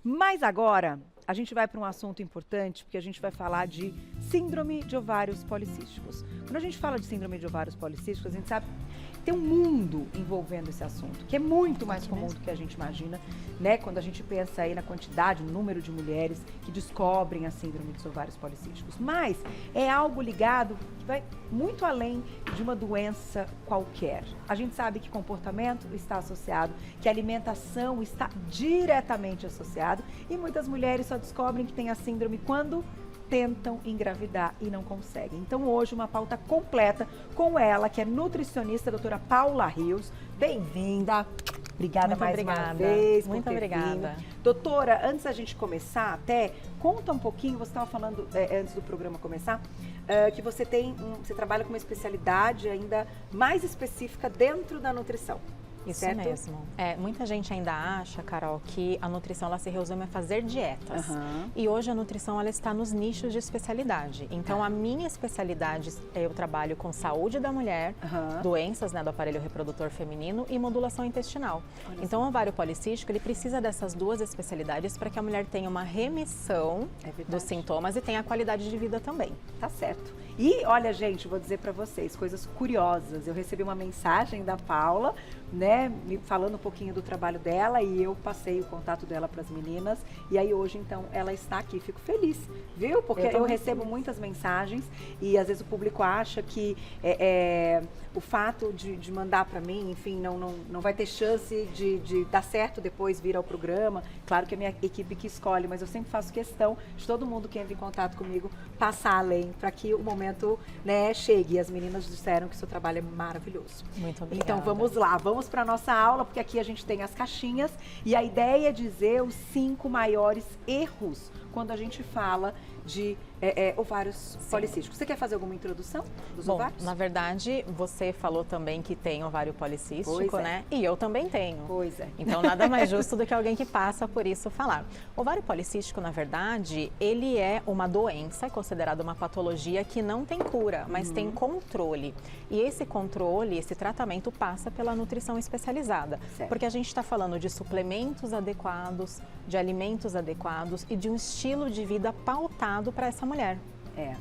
Mas agora, a gente vai para um assunto importante, porque a gente vai falar de síndrome de ovários policísticos. Quando a gente fala de síndrome de ovários policísticos, a gente sabe que tem um mundo envolvendo esse assunto, que é muito mais comum do que a gente imagina, né? Quando a gente pensa aí na quantidade, no número de mulheres que descobrem a síndrome dos ovários policísticos. Mas é algo ligado que vai muito além de uma doença qualquer. A gente sabe que comportamento está associado, que alimentação está diretamente associado e muitas mulheres só descobrem que tem a síndrome quando tentam engravidar e não conseguem. Então hoje uma pauta completa com ela, que é nutricionista, a doutora Paula Rios. Bem-vinda. Obrigada mais uma vez. Muito obrigada. Doutora, antes da gente começar até, conta um pouquinho, você estava falando antes do programa começar, que você você trabalha com uma especialidade ainda mais específica dentro da nutrição. Isso certo? mesmo. Muita gente ainda acha, Carol, que a nutrição ela se resume a fazer dietas. E hoje a nutrição ela está nos nichos de especialidade. Então a minha especialidade, eu trabalho com saúde da mulher, doenças, né, do aparelho reprodutor feminino e modulação intestinal. Então o ovário policístico ele precisa dessas duas especialidades para que a mulher tenha uma remissão dos sintomas e tenha qualidade de vida também. Tá certo. E olha, gente, vou dizer para vocês coisas curiosas. Eu recebi uma mensagem da Paula, né, me falando um pouquinho do trabalho dela e eu passei o contato dela para as meninas. E aí hoje, então, ela está aqui. Fico feliz, viu? Porque eu recebo muitas mensagens e às vezes o público acha que o fato de mandar para mim, enfim, não vai ter chance de dar certo depois vir ao programa. Claro que é a minha equipe que escolhe, mas eu sempre faço questão de todo mundo que entra em contato comigo passar além para que o momento, né, chegue. E as meninas disseram que o seu trabalho é maravilhoso. Muito obrigada. Então vamos lá, vamos para a nossa aula, porque aqui a gente tem as caixinhas e a ideia é dizer os 5 maiores erros quando a gente fala de ovários policísticos. Você quer fazer alguma introdução dos ovários? Na verdade, você falou também que tem ovário policístico, né? E eu também tenho. Pois é. Então, nada mais justo do que alguém que passa por isso falar. Ovário policístico, na verdade, ele é uma doença, considerada uma patologia que não tem cura, mas tem controle. E esse controle, esse tratamento passa pela nutrição especializada. Certo. Porque a gente está falando de suplementos adequados, de alimentos adequados e de um estilo de vida pautado para essa mulher.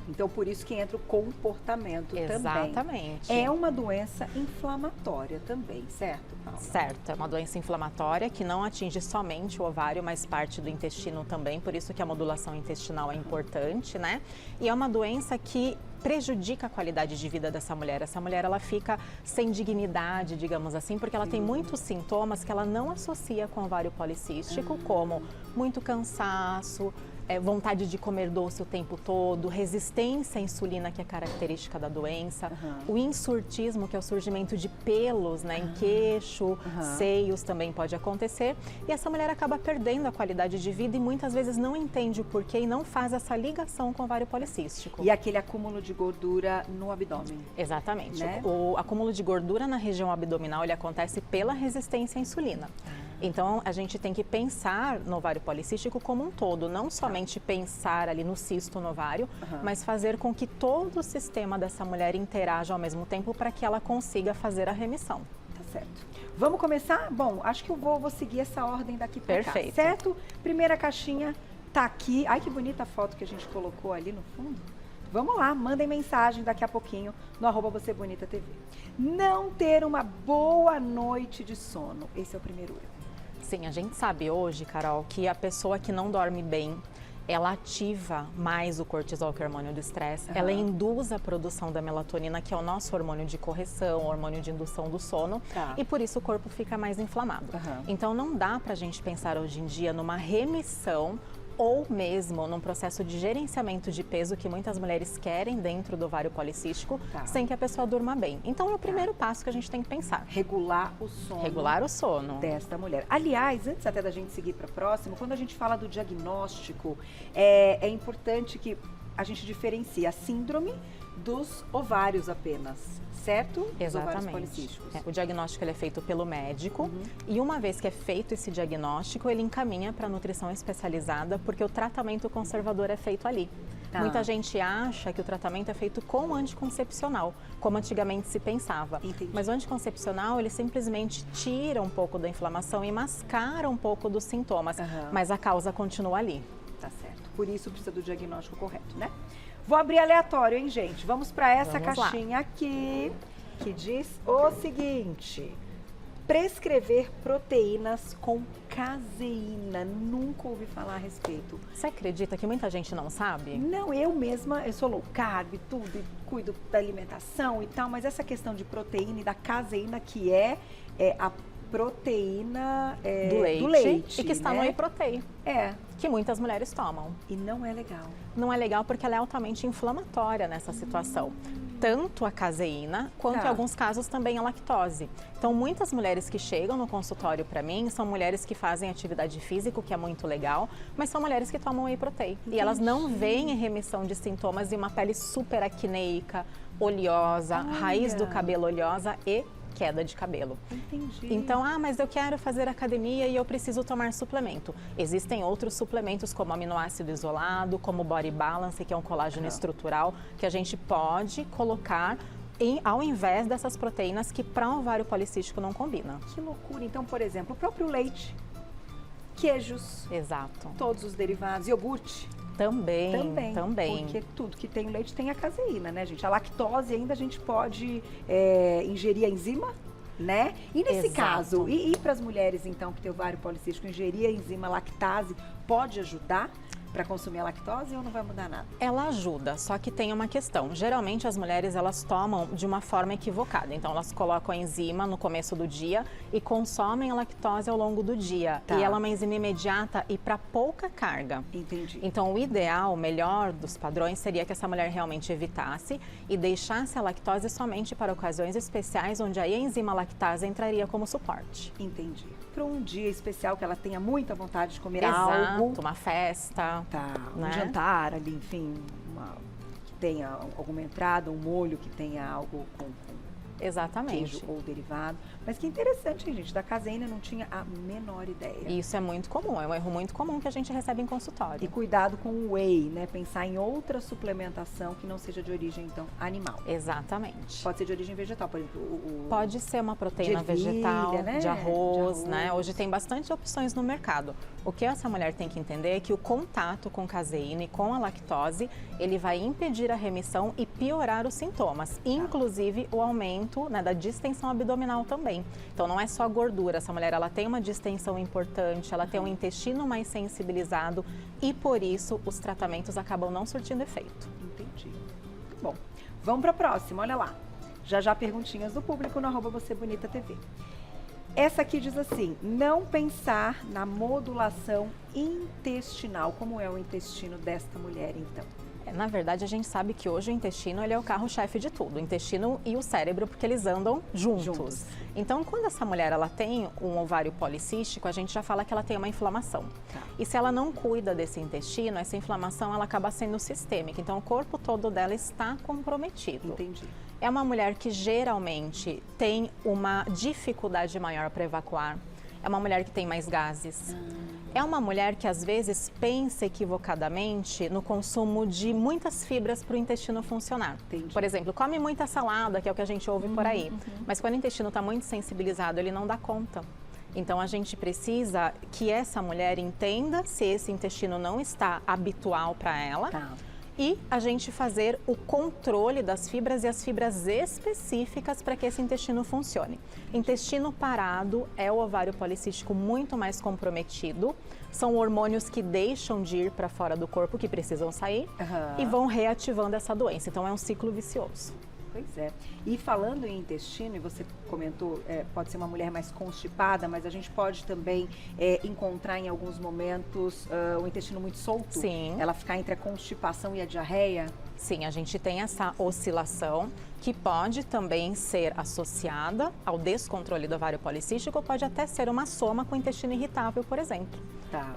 Então por isso que entra o comportamento também. Exatamente. É uma doença inflamatória também, certo, Paula? Certo, é uma doença inflamatória que não atinge somente o ovário, mas parte do intestino também, por isso que a modulação intestinal é importante, né? E é uma doença que prejudica a qualidade de vida dessa mulher. Essa mulher, ela fica sem dignidade, digamos assim, porque ela tem muitos sintomas que ela não associa com o ovário policístico, como muito cansaço, vontade de comer doce o tempo todo, resistência à insulina, que é característica da doença, o insurtismo, que é o surgimento de pelos, né, em queixo, seios também pode acontecer, e essa mulher acaba perdendo a qualidade de vida e muitas vezes não entende o porquê e não faz essa ligação com o ovário policístico. E aquele acúmulo de gordura no abdômen. Exatamente. Né? O acúmulo de gordura na região abdominal, ele acontece pela resistência à insulina. Então, a gente tem que pensar no ovário policístico como um todo, não somente pensar ali no cisto no ovário, mas fazer com que todo o sistema dessa mulher interaja ao mesmo tempo para que ela consiga fazer a remissão. Tá certo. Vamos começar? Bom, acho que eu vou seguir essa ordem daqui para cá. Perfeito. Certo? Primeira caixinha tá aqui. Ai, que bonita a foto que a gente colocou ali no fundo. Vamos lá, mandem mensagem daqui a pouquinho no @VocêBonitaTV. Não ter uma boa noite de sono. Esse é o primeiro erro. Sim, a gente sabe hoje, Carol, que a pessoa que não dorme bem, ela ativa mais o cortisol, que é o hormônio do estresse, ela induz a produção da melatonina, que é o nosso hormônio de correção, hormônio de indução do sono, e por isso o corpo fica mais inflamado. Então não dá pra gente pensar hoje em dia numa remissão ou mesmo num processo de gerenciamento de peso que muitas mulheres querem dentro do ovário policístico, sem que a pessoa durma bem. Então é o primeiro passo que a gente tem que pensar. Regular o sono. Regular o sono. Desta mulher. Aliás, antes até da gente seguir para o próximo, quando a gente fala do diagnóstico, é importante que a gente diferencie a síndrome dos ovários apenas, certo? Os ovários policísticos. O diagnóstico ele é feito pelo médico e uma vez que é feito esse diagnóstico, ele encaminha para a nutrição especializada porque o tratamento conservador é feito ali. Muita gente acha que o tratamento é feito com anticoncepcional, como antigamente se pensava. Entendi. Mas o anticoncepcional, ele simplesmente tira um pouco da inflamação e mascara um pouco dos sintomas, mas a causa continua ali. Tá certo. Por isso precisa do diagnóstico correto, né? Vou abrir aleatório, hein, gente? Vamos para essa caixinha aqui, que diz o seguinte: prescrever proteínas com caseína. Nunca ouvi falar a respeito. Você acredita que muita gente não sabe? Não, eu mesma, eu sou low carb, tudo, e cuido da alimentação e tal, mas essa questão de proteína e da caseína, que é a proteína do leite, e que está no whey protein, que muitas mulheres tomam. E não é legal. Não é legal porque ela é altamente inflamatória nessa situação. Tanto a caseína, quanto em alguns casos também a lactose. Então, muitas mulheres que chegam no consultório para mim são mulheres que fazem atividade física, o que é muito legal, mas são mulheres que tomam whey protein. E elas não veem remissão de sintomas e uma pele super acneica, oleosa, raiz do cabelo oleosa e queda de cabelo. Entendi. Então, mas eu quero fazer academia e eu preciso tomar suplemento. Existem outros suplementos, como aminoácido isolado, como Body Balance, que é um colágeno estrutural, que a gente pode colocar ao invés dessas proteínas que para o ovário policístico não combina. Que loucura. Então, por exemplo, o próprio leite, queijos, exato, todos os derivados, iogurte. Também. Porque tudo que tem leite tem a caseína, né, gente? A lactose ainda a gente pode ingerir a enzima, né? E nesse caso, e para as mulheres, então, que tem ovário policístico, ingerir a enzima lactase pode ajudar para consumir a lactose ou não vai mudar nada? Ela ajuda, só que tem uma questão. Geralmente as mulheres, elas tomam de uma forma equivocada. Então elas colocam a enzima no começo do dia e consomem a lactose ao longo do dia. E ela é uma enzima imediata e para pouca carga. Entendi. Então o ideal, o melhor dos padrões seria que essa mulher realmente evitasse e deixasse a lactose somente para ocasiões especiais, onde aí a enzima lactase entraria como suporte. Entendi. Para um dia especial que ela tenha muita vontade de comer algo. Uma festa. Um jantar ali, enfim, que tenha alguma entrada, um molho que tenha algo com exatamente, queijo ou derivado. Mas que interessante, hein, gente? Da caseína eu não tinha a menor ideia. Isso é muito comum, é um erro muito comum que a gente recebe em consultório. E cuidado com o whey, né? Pensar em outra suplementação que não seja de origem, então, animal. Exatamente. Pode ser de origem vegetal, por exemplo. Pode ser uma proteína vegetal, né? De arroz, né? Hoje tem bastante opções no mercado. O que essa mulher tem que entender é que o contato com caseína e com a lactose, ele vai impedir a remissão e piorar os sintomas, inclusive o aumento, né, da distensão abdominal também. Então não é só gordura, essa mulher ela tem uma distensão importante, ela tem um intestino mais sensibilizado e por isso os tratamentos acabam não surtindo efeito. Entendi. Bom, vamos para a próxima, olha lá. Já perguntinhas do público no @VocêBonitaTV. Essa aqui diz assim: não pensar na modulação intestinal. Como é o intestino desta mulher, então? Na verdade, a gente sabe que hoje o intestino ele é o carro-chefe de tudo, o intestino e o cérebro, porque eles andam juntos. Então, quando essa mulher ela tem um ovário policístico, a gente já fala que ela tem uma inflamação. E se ela não cuida desse intestino, essa inflamação ela acaba sendo sistêmica. Então, o corpo todo dela está comprometido. Entendi. É uma mulher que geralmente tem uma dificuldade maior para evacuar. É uma mulher que tem mais gases. É uma mulher que às vezes pensa equivocadamente no consumo de muitas fibras para o intestino funcionar. Entendi. Por exemplo, come muita salada, que é o que a gente ouve por aí. Mas quando o intestino está muito sensibilizado, ele não dá conta. Então a gente precisa que essa mulher entenda se esse intestino não está habitual para ela. E a gente fazer o controle das fibras e as fibras específicas para que esse intestino funcione. Intestino parado é o ovário policístico muito mais comprometido. São hormônios que deixam de ir para fora do corpo, que precisam sair, e vão reativando essa doença. Então é um ciclo vicioso. Pois é. E falando em intestino, e você comentou, pode ser uma mulher mais constipada, mas a gente pode também encontrar em alguns momentos o intestino muito solto. Sim. Ela ficar entre a constipação e a diarreia. Sim, a gente tem essa oscilação que pode também ser associada ao descontrole do ovário policístico, ou pode até ser uma soma com o intestino irritável, por exemplo.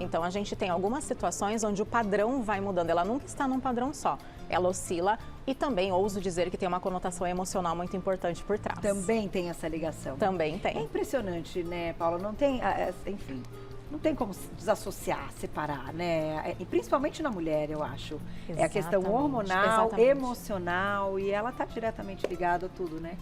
Então a gente tem algumas situações onde o padrão vai mudando, ela nunca está num padrão só, ela oscila e também ouso dizer que tem uma conotação emocional muito importante por trás. Também tem essa ligação. Também tem. É impressionante, né, Paula? Não tem, enfim, não tem como se desassociar, separar, né? E principalmente na mulher, eu acho. É a questão hormonal, emocional, e ela está diretamente ligada a tudo, né?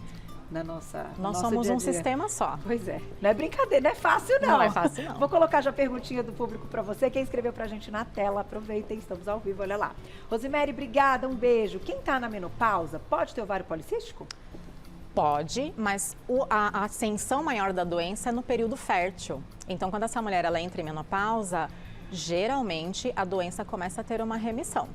Nós somos um sistema só. Pois é. Não é brincadeira, não é fácil não. Não é fácil não. Vou colocar já a perguntinha do público para você. Quem escreveu pra gente na tela, aproveitem, estamos ao vivo, olha lá. Rosemary, obrigada, um beijo. Quem tá na menopausa pode ter ovário policístico? Pode, mas a ascensão maior da doença é no período fértil. Então, quando essa mulher ela entra em menopausa, geralmente a doença começa a ter uma remissão.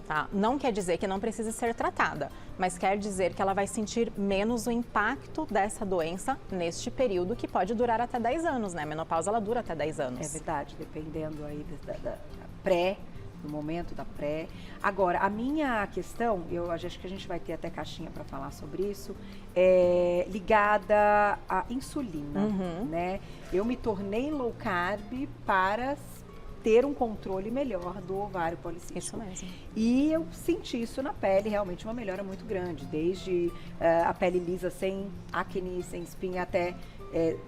Tá? Não quer dizer que não precise ser tratada, mas quer dizer que ela vai sentir menos o impacto dessa doença neste período, que pode durar até 10 anos, né? A menopausa ela dura até 10 anos. É verdade, dependendo aí do momento da pré. Agora, a minha questão, eu acho que a gente vai ter até caixinha para falar sobre isso, é ligada à insulina, né? Eu me tornei low carb para ter um controle melhor do ovário policístico. Isso mesmo. E eu senti isso na pele, realmente uma melhora muito grande, desde a pele lisa, sem acne, sem espinha, até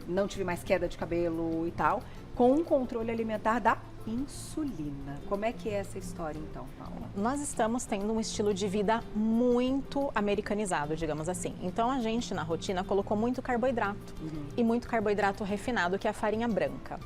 não tive mais queda de cabelo e tal, com um controle alimentar da insulina. Como é que é essa história então, Paula? Nós estamos tendo um estilo de vida muito americanizado, digamos assim. Então a gente na rotina colocou muito carboidrato e muito carboidrato refinado, que é a farinha branca.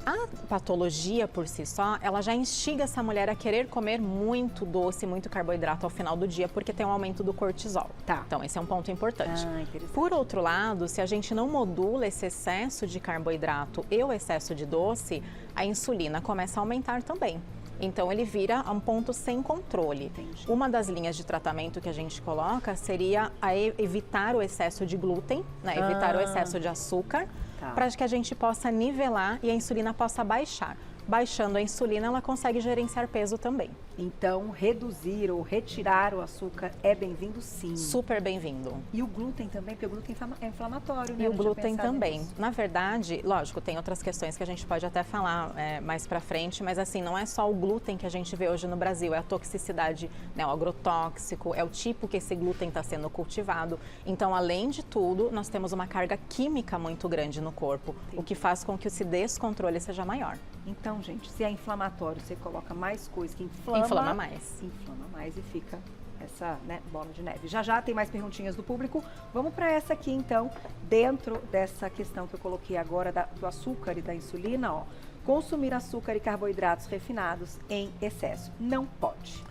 A patologia por si só, ela já instiga essa mulher a querer comer muito doce, muito carboidrato ao final do dia, porque tem um aumento do cortisol. Tá. Então, esse é um ponto importante. Interessante. Por outro lado, se a gente não modula esse excesso de carboidrato e o excesso de doce, a insulina começa a aumentar também. Então, ele vira um ponto sem controle. Entendi. Uma das linhas de tratamento que a gente coloca seria evitar o excesso de glúten, né? Evitar o excesso de açúcar, para que a gente possa nivelar e a insulina possa baixar. Baixando a insulina, ela consegue gerenciar peso também. Então, reduzir ou retirar o açúcar é bem-vindo, sim. Super bem-vindo. E o glúten também, porque o glúten é inflamatório, né? E o glúten também. Na verdade, lógico, tem outras questões que a gente pode até falar mais pra frente, mas assim, não é só o glúten que a gente vê hoje no Brasil, é a toxicidade, né, o agrotóxico, é o tipo que esse glúten está sendo cultivado. Então, além de tudo, nós temos uma carga química muito grande no corpo, o que faz com que esse descontrole seja maior. Então, gente, se é inflamatório, você coloca mais coisa que inflama mais. Inflama mais e fica essa, né, bola de neve. Já tem mais perguntinhas do público. Vamos para essa aqui, então, dentro dessa questão que eu coloquei agora do açúcar e da insulina, ó. Consumir açúcar e carboidratos refinados em excesso. Não pode.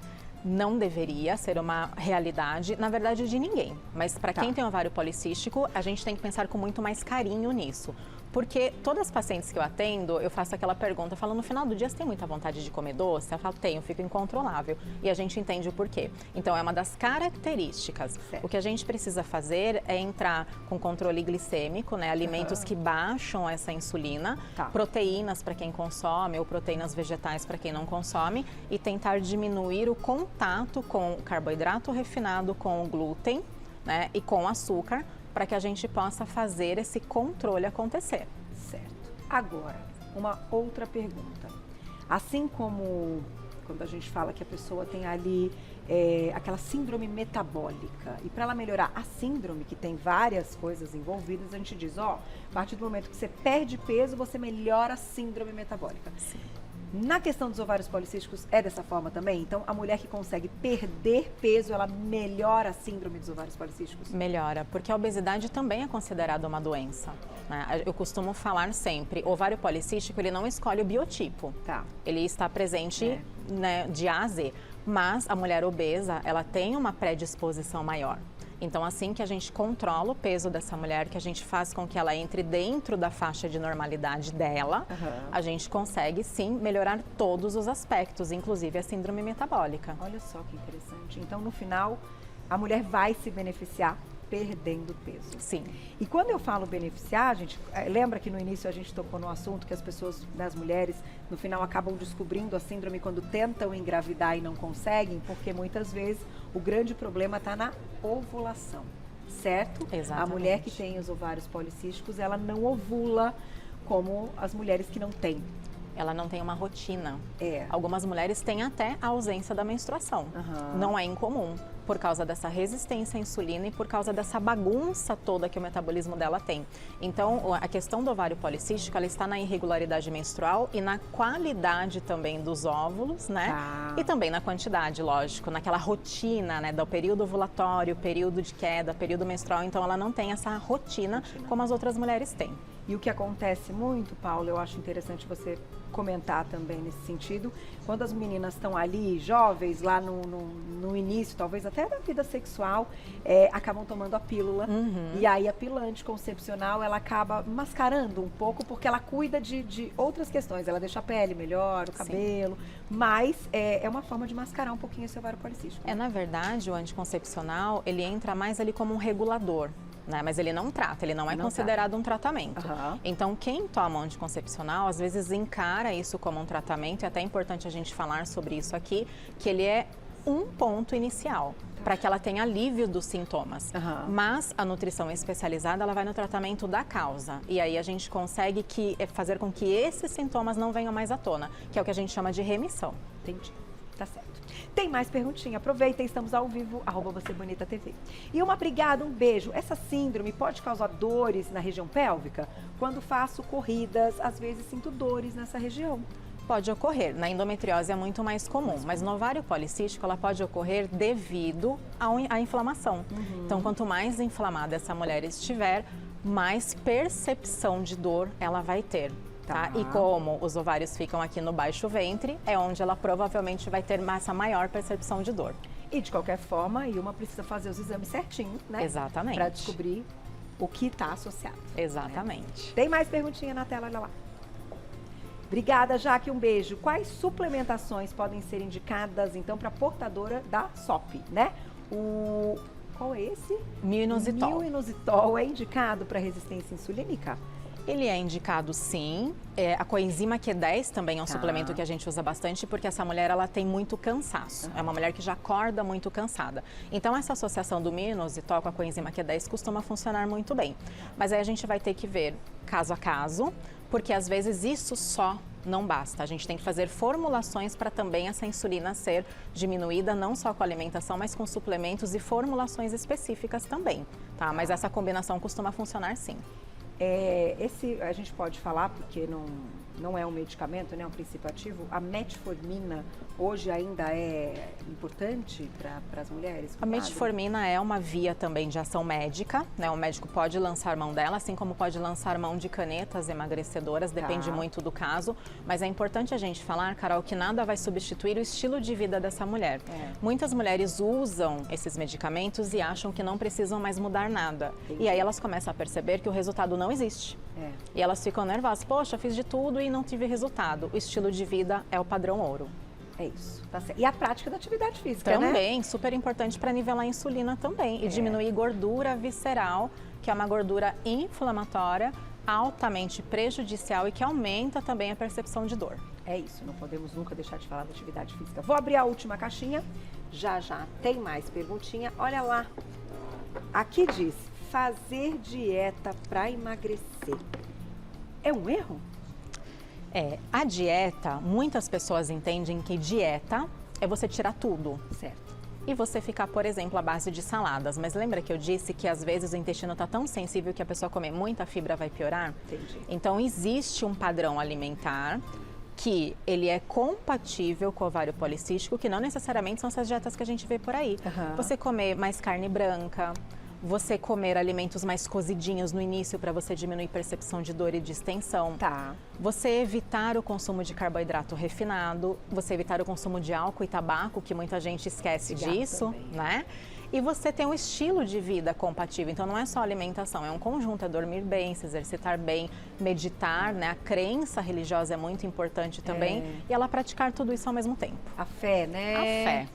Não deveria ser uma realidade, na verdade, de ninguém. Mas para quem tem ovário policístico, a gente tem que pensar com muito mais carinho nisso. Porque todas as pacientes que eu atendo, eu faço aquela pergunta, eu falo, no final do dia, você tem muita vontade de comer doce? Eu falo, tenho, fico incontrolável. E a gente entende o porquê. Então, é uma das características. Certo. O que a gente precisa fazer é entrar com controle glicêmico, né? Alimentos que baixam essa insulina, proteínas para quem consome ou proteínas vegetais para quem não consome e tentar diminuir o contato com o carboidrato refinado, com o glúten, né? E com o açúcar, para que a gente possa fazer esse controle acontecer. Certo. Agora, uma outra pergunta. Assim como quando a gente fala que a pessoa tem ali aquela síndrome metabólica, e para ela melhorar a síndrome, que tem várias coisas envolvidas, a gente diz, ó, a partir do momento que você perde peso, você melhora a síndrome metabólica. Sim. Na questão dos ovários policísticos, é dessa forma também? Então, a mulher que consegue perder peso, ela melhora a síndrome dos ovários policísticos? Melhora, porque a obesidade também é considerada uma doença, né? Eu costumo falar sempre, o ovário policístico, ele não escolhe o biotipo. Ele está presente, né, de A a Z, mas a mulher obesa, ela tem uma predisposição maior. Então, assim que a gente controla o peso dessa mulher, que a gente faz com que ela entre dentro da faixa de normalidade dela, a gente consegue, sim, melhorar todos os aspectos, inclusive a síndrome metabólica. Olha só que interessante. Então, no final, a mulher vai se beneficiar perdendo peso. Sim. E quando eu falo beneficiar, gente, lembra que no início a gente tocou no assunto que as pessoas, as mulheres, no final acabam descobrindo a síndrome quando tentam engravidar e não conseguem, porque muitas vezes o grande problema está na ovulação, certo? Exatamente. A mulher que tem os ovários policísticos, ela não ovula como as mulheres que não têm. Ela não tem uma rotina. Algumas mulheres têm até a ausência da menstruação. Não é incomum. por causa dessa resistência à insulina e por causa dessa bagunça toda que o metabolismo dela tem. Então, a questão do ovário policístico, ela está na irregularidade menstrual e na qualidade também dos óvulos, né? E também na quantidade, lógico, naquela rotina, né, do período ovulatório, período de queda, período menstrual. Então, ela não tem essa rotina como as outras mulheres têm. E o que acontece muito, Paula, eu acho interessante você comentar também nesse sentido, quando as meninas estão ali, jovens, lá no início, talvez até da vida sexual, acabam tomando a pílula. E aí a pílula anticoncepcional, ela acaba mascarando um pouco, porque ela cuida de outras questões. Ela deixa a pele melhor, o cabelo, mas é uma forma de mascarar um pouquinho esse ovário policístico. Na verdade, o anticoncepcional, ele entra mais ali como um regulador. Né? Mas ele não trata, ele não é considerado um tratamento. Então, quem toma anticoncepcional, às vezes encara isso como um tratamento, e até é importante a gente falar sobre isso aqui, que ele é um ponto inicial, para que ela tenha alívio dos sintomas. Mas a nutrição especializada, ela vai no tratamento da causa. E aí a gente consegue fazer com que esses sintomas não venham mais à tona, que é o que a gente chama de remissão. Entendi. Tá certo. Tem mais perguntinha? Aproveita, estamos ao vivo, @VocêBonitaTV. E uma obrigada, um beijo. Essa síndrome pode causar dores na região pélvica? Quando faço corridas, às vezes sinto dores nessa região. Pode ocorrer. Na endometriose é muito mais comum, mas no ovário policístico ela pode ocorrer devido à inflamação. Então, quanto mais inflamada essa mulher estiver, mais percepção de dor ela vai ter. Tá? E como os ovários ficam aqui no baixo ventre, é onde ela provavelmente vai ter essa maior percepção de dor. E de qualquer forma, a Ilma precisa fazer os exames certinho, né? Exatamente. Para descobrir o que está associado. Exatamente. Né? Tem mais perguntinha na tela, olha lá. Obrigada, Jaque, um beijo. Quais suplementações podem ser indicadas, então, para a portadora da SOP, né? Qual é esse? Mio-inositol. Mio-inositol é indicado para resistência insulínica? Ele é indicado, sim. A coenzima Q10 também é um suplemento que a gente usa bastante, porque essa mulher ela tem muito cansaço. É uma mulher que já acorda muito cansada. Então, essa associação do mio-inositol com a coenzima Q10 costuma funcionar muito bem. Mas aí a gente vai ter que ver caso a caso, porque às vezes isso só não basta. A gente tem que fazer formulações para também essa insulina ser diminuída, não só com alimentação, mas com suplementos e formulações específicas também, tá? Mas essa combinação costuma funcionar, sim. Esse a gente pode falar, porque não é um medicamento, né, é um princípio ativo. A metformina hoje ainda é importante para as mulheres? A metformina é uma via também de ação médica, né? O médico pode lançar mão dela, assim como pode lançar mão de canetas emagrecedoras, depende muito do caso. Mas é importante a gente falar, Carol, que nada vai substituir o estilo de vida dessa mulher. Muitas mulheres usam esses medicamentos e acham que não precisam mais mudar nada. E aí elas começam a perceber que o resultado não existe. E elas ficam nervosas. Poxa, fiz de tudo e não tive resultado. O estilo de vida é o padrão ouro. É isso, tá certo. E a prática da atividade física, também, super importante para nivelar a insulina também. E diminuir gordura visceral, que é uma gordura inflamatória, altamente prejudicial e que aumenta também a percepção de dor. É isso, não podemos nunca deixar de falar da atividade física. Vou abrir a última caixinha, já tem mais perguntinha. Olha lá, aqui diz, fazer dieta para emagrecer. É um erro? A dieta, muitas pessoas entendem que dieta é você tirar tudo. Certo. E você ficar, por exemplo, à base de saladas. Mas lembra que eu disse que às vezes o intestino está tão sensível que a pessoa comer muita fibra vai piorar? Entendi. Então existe um padrão alimentar que ele é compatível com o ovário policístico, que não necessariamente são essas dietas que a gente vê por aí. Você comer mais carne branca, você comer alimentos mais cozidinhos no início para você diminuir percepção de dor e distensão. Você evitar o consumo de carboidrato refinado, você evitar o consumo de álcool e tabaco, que muita gente esquece disso, né? E você tem um estilo de vida compatível. Então não é só alimentação, é um conjunto, é dormir bem, se exercitar bem, meditar, né? A crença religiosa é muito importante também. E ela praticar tudo isso ao mesmo tempo. A fé, né? A fé.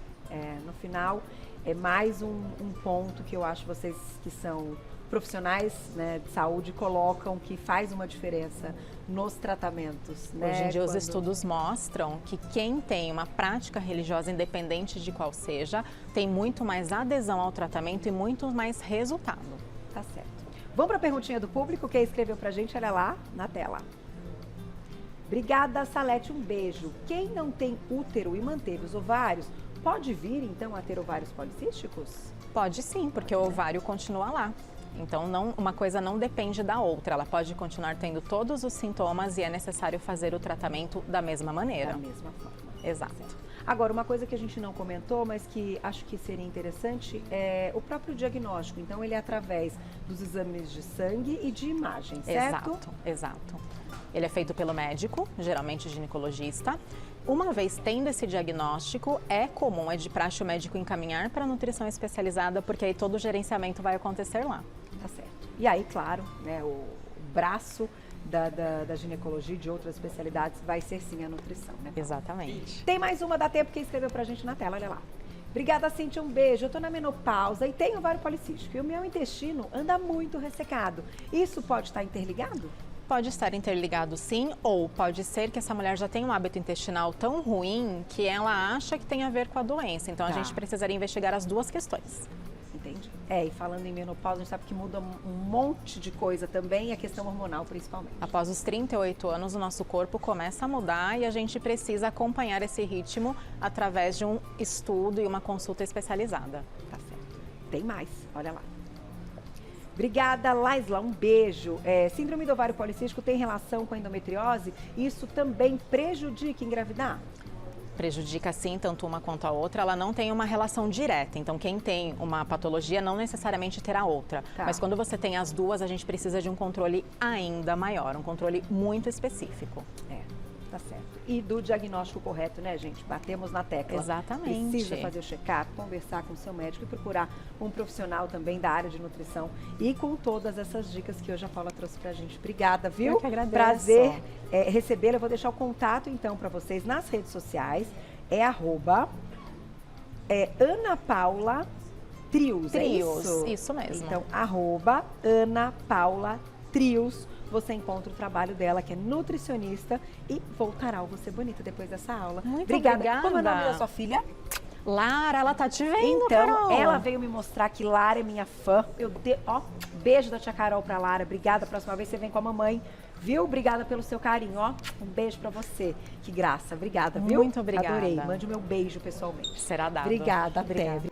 No final, é mais um ponto que eu acho vocês que são profissionais, né, de saúde colocam que faz uma diferença nos tratamentos. Né? Hoje em dia os estudos mostram que quem tem uma prática religiosa, independente de qual seja, tem muito mais adesão ao tratamento e muito mais resultado. Tá certo. Vamos para a perguntinha do público, quem escreveu pra gente, olha lá na tela. Obrigada, Salete, um beijo. Quem não tem útero e manteve os ovários, pode vir, então, a ter ovários policísticos? Pode sim, porque o ovário continua lá. Então, uma coisa não depende da outra. Ela pode continuar tendo todos os sintomas e é necessário fazer o tratamento da mesma maneira. Da mesma forma. Exato. Agora, uma coisa que a gente não comentou, mas que acho que seria interessante, é o próprio diagnóstico. Então, ele é através dos exames de sangue e de imagem, certo? Exato. Ele é feito pelo médico, geralmente ginecologista. Uma vez tendo esse diagnóstico, é comum, é de praxe o médico encaminhar para a nutrição especializada, porque aí todo o gerenciamento vai acontecer lá. Tá certo. E aí, claro, né, o braço da ginecologia e de outras especialidades vai ser sim a nutrição, né? Exatamente. Tem mais uma, dá tempo, que escreveu pra gente na tela, olha lá. Obrigada, Cíntia, um beijo. Eu tô na menopausa e tenho ovário policístico e o meu intestino anda muito ressecado. Isso pode estar interligado? Pode estar interligado sim, ou pode ser que essa mulher já tenha um hábito intestinal tão ruim que ela acha que tem a ver com a doença. Então, a gente precisaria investigar as duas questões. Entendi. E falando em menopausa, a gente sabe que muda um monte de coisa também, e a questão hormonal principalmente. Após os 38 anos, o nosso corpo começa a mudar e a gente precisa acompanhar esse ritmo através de um estudo e uma consulta especializada. Tá certo. Tem mais, olha lá. Obrigada, Laisla, um beijo. Síndrome do ovário policístico tem relação com a endometriose? Isso também prejudica engravidar? Prejudica sim, tanto uma quanto a outra. Ela não tem uma relação direta, então quem tem uma patologia não necessariamente terá outra. Tá. Mas quando você tem as duas, a gente precisa de um controle ainda maior, um controle muito específico. Tá certo. E do diagnóstico correto, né, gente? Batemos na tecla. Exatamente. Precisa fazer o check-up, conversar com o seu médico e procurar um profissional também da área de nutrição e com todas essas dicas que hoje a Paula trouxe pra gente. Obrigada, viu? Eu que agradeço. Prazer recebê-la. Eu vou deixar o contato, então, para vocês nas redes sociais. É Ana Paula Trios, é isso mesmo. Então, Ana Paula Trios. Você encontra o trabalho dela, que é nutricionista, e voltará ao Você Bonita depois dessa aula. Muito obrigada. Como é o nome da sua filha? Lara, ela tá te vendo, Então, Carol. ela veio me mostrar que Lara é minha fã. Beijo da tia Carol pra Lara. Obrigada. Próxima vez você vem com a mamãe, viu? Obrigada pelo seu carinho, Um beijo pra você. Que graça. Obrigada, viu? Muito obrigada. Adorei. Mande o meu beijo pessoalmente. Será dado. Obrigada. Até.